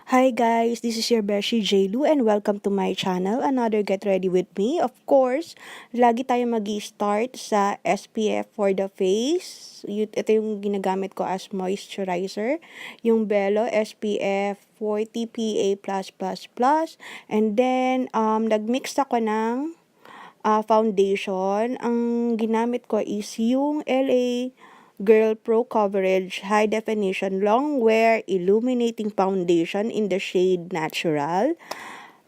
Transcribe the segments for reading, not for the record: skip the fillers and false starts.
Hi guys, this is your Beshie Jlu and welcome to my channel, another Get Ready With Me. Of course, lagi tayo mag-start sa SPF for the face. Ito yung ginagamit ko as moisturizer. Yung Bello SPF 40 PA+++. And then, nagmix ako ng foundation. Ang ginamit ko is yung LA Girl Pro Coverage High Definition Long Wear Illuminating Foundation in the shade Natural.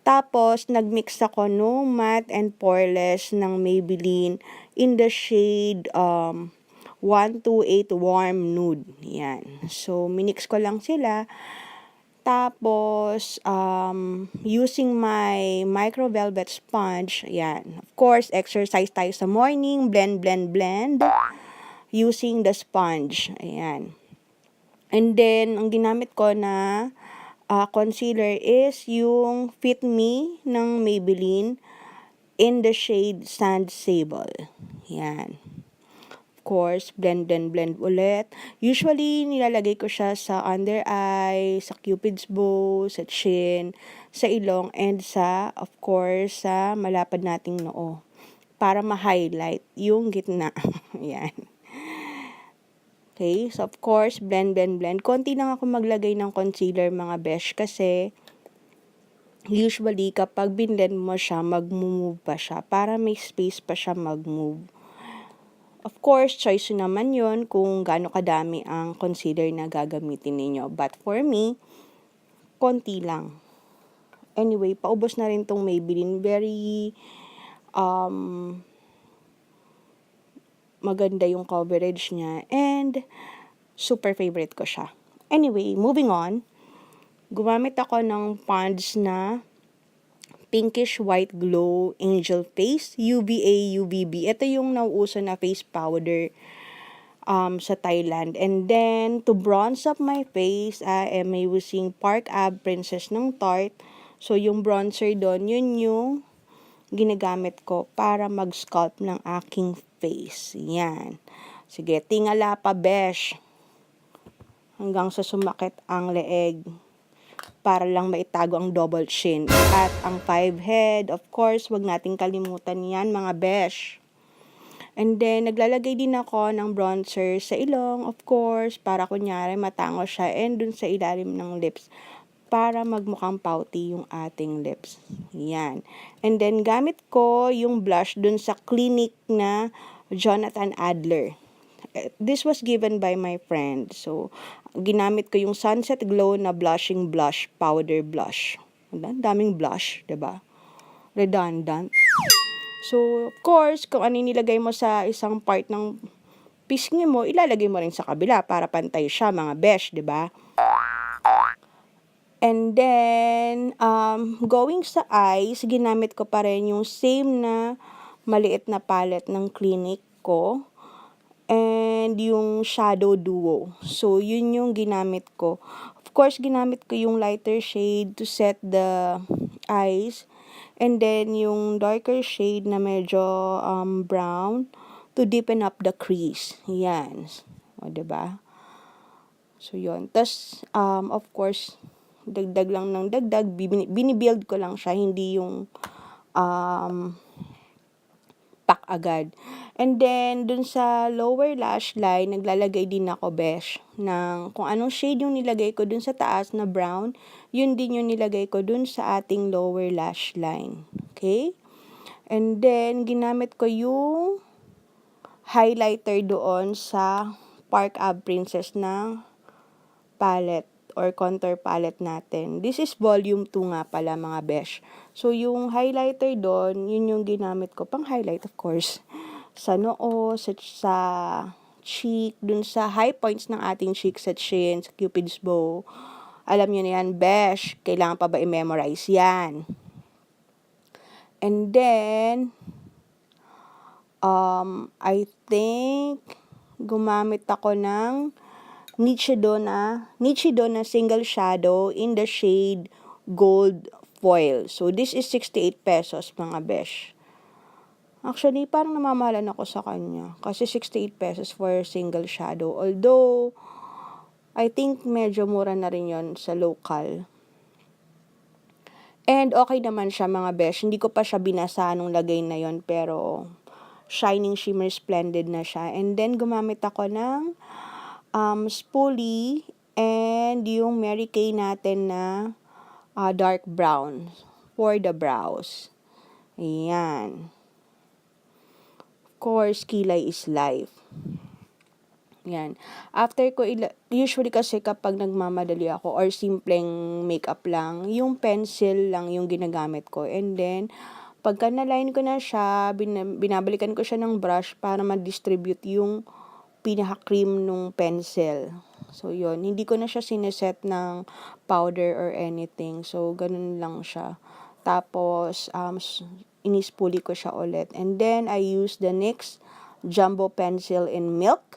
Tapos, nagmix ako no matte and poreless ng Maybelline in the shade 128 Warm Nude. Yan. So, minix ko lang sila. Tapos, using my micro velvet sponge, yan. Of course, exercise tayo sa morning, blend, blend, blend. Using the sponge. Ayan. And then, ang ginamit ko na concealer is yung Fit Me ng Maybelline in the shade Sand Sable. Ayan. Of course, blend and blend ulit. Usually, nilalagay ko siya sa under eye, sa cupid's bow, sa chin, sa ilong, and sa, of course, sa malapad nating noo. Para ma-highlight yung gitna. Ayan. Okay, so of course, blend, blend, blend. Konti lang ako maglagay ng concealer mga besh kasi usually kapag binlend mo siya, mag-move pa siya para may space pa siya mag-move. Of course, choice naman yon kung gaano kadami ang concealer na gagamitin ninyo. But for me, konti lang. Anyway, paubos na rin tong Maybelline. Very maganda yung coverage niya and super favorite ko siya. Anyway, moving on. Gumamit ako ng Pond's na Pinkish White Glow Angel Face UVA UVB. Ito yung nauuso na face powder sa Thailand. And then, to bronze up my face, I am using Park Ave Princess ng Tarte. So, yung bronzer doon, yun yung ginagamit ko para mag-sculpt ng aking face. Yan. Sige, tingala pa, besh. Hanggang sa sumakit ang leeg. Para lang maitago ang double chin. At ang 5 head, of course, wag nating kalimutan yan, mga besh. And then, naglalagay din ako ng bronzer sa ilong, of course, para kunyari matango siya. And dun sa ilalim ng lips, para magmukhang pouty yung ating lips. Yan. And then, gamit ko yung blush dun sa clinic na Jonathan Adler. This was given by my friend. So, ginamit ko yung Sunset Glow na blushing blush, powder blush. Daming blush, diba? Redundant. So, of course, kung ano nilagay mo sa isang part ng pisngi mo, ilalagay mo rin sa kabila para pantay siya, mga besh, diba? And then, going sa eyes, ginamit ko pa rin yung same na maliit na palette ng clinic ko. And yung shadow duo. So, yun yung ginamit ko. Of course, ginamit ko yung lighter shade to set the eyes. And then, yung darker shade na medyo brown to deepen up the crease. Yan. O, diba? So, yun. Tapos, of course, dagdag lang ng dagdag. Binibuild ko lang siya. Hindi yung pack agad. And then, dun sa lower lash line, naglalagay din ako, besh, ng kung anong shade yung nilagay ko dun sa taas na brown, yun din yung nilagay ko dun sa ating lower lash line. Okay? And then, ginamit ko yung highlighter doon sa Park Ave Princess na palette or contour palette natin. This is volume 2 nga pala, mga besh. So, yung highlighter doon, yun yung ginamit ko pang highlight, of course. Sa noo, sa cheek, dun sa high points ng ating cheek, sa chin, sa cupid's bow. Alam nyo na yan, besh. Kailangan pa ba i-memorize yan? And then, I think, gumamit ako ng Nichido na single shadow in the shade Gold Foil. So, this is 68 pesos, mga besh. Actually, parang namamahalan ako sa kanya. Kasi 68 pesos for single shadow. Although, I think medyo mura na rin yon sa local. And okay naman siya mga besh. Hindi ko pa siya binasa nung lagay na yon, pero shining shimmer splendid na siya. And then gumamit ako ng spoolie and yung Mary Kay natin na dark brown for the brows. Ayan. Of course, kilay is life. Yan. After ko, usually kasi kapag nagmamadali ako or simpleng makeup lang, yung pencil lang yung ginagamit ko. And then, pagka na-line ko na siya, binabalikan ko siya ng brush para ma-distribute yung pinaka-cream nung pencil. So, yun. Hindi ko na siya sineset ng powder or anything. So, ganun lang siya. Tapos, inispuli ko siya ulit. And then, I use the NYX Jumbo Pencil in Milk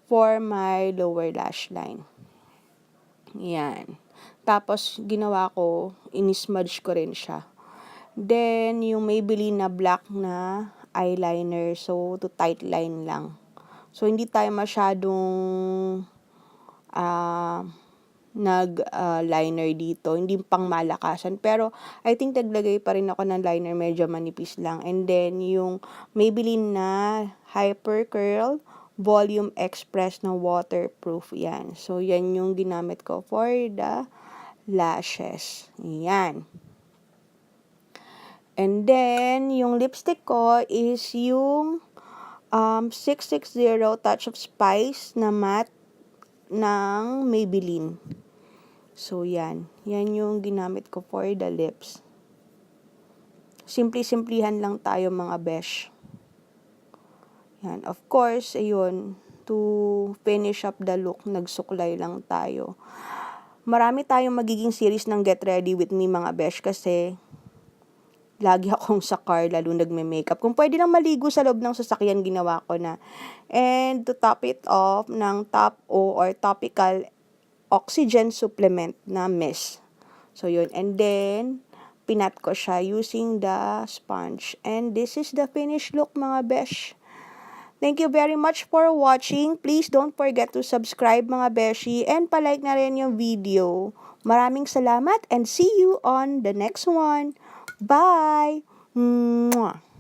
for my lower lash line. Yan. Tapos, ginawa ko, inismudge ko rin siya. Then, yung Maybelline na black na eyeliner. So, to tight line lang. So, hindi tayo masyadong nag-liner dito. Hindi pang malakasan. Pero, I think naglagay pa rin ako ng liner. Medyo manipis lang. And then, yung Maybelline na Hyper Curl Volume Express na waterproof. Yan. So, yan yung ginamit ko for the lashes. Yan. And then, yung lipstick ko is yung 660 Touch of Spice na matte ng Maybelline. So, yan. Yan yung ginamit ko for the lips. Simple-simplihan lang tayo mga besh. Yan. Of course, ayun, to finish up the look, nagsuklay lang tayo. Marami tayong magiging series ng Get Ready With Me mga besh kasi lagi akong sa car, lalo nagme-makeup. Kung pwede lang maligo sa loob ng sasakyan, ginawa ko na. And to top it off, ng Top O or Topical Oxygen Supplement na mist. So, yun. And then, pinat ko siya using the sponge. And this is the finished look mga besh. Thank you very much for watching. Please don't forget to subscribe mga Beshie and palike na rin yung video. Maraming salamat and see you on the next one. Bye! Mwah!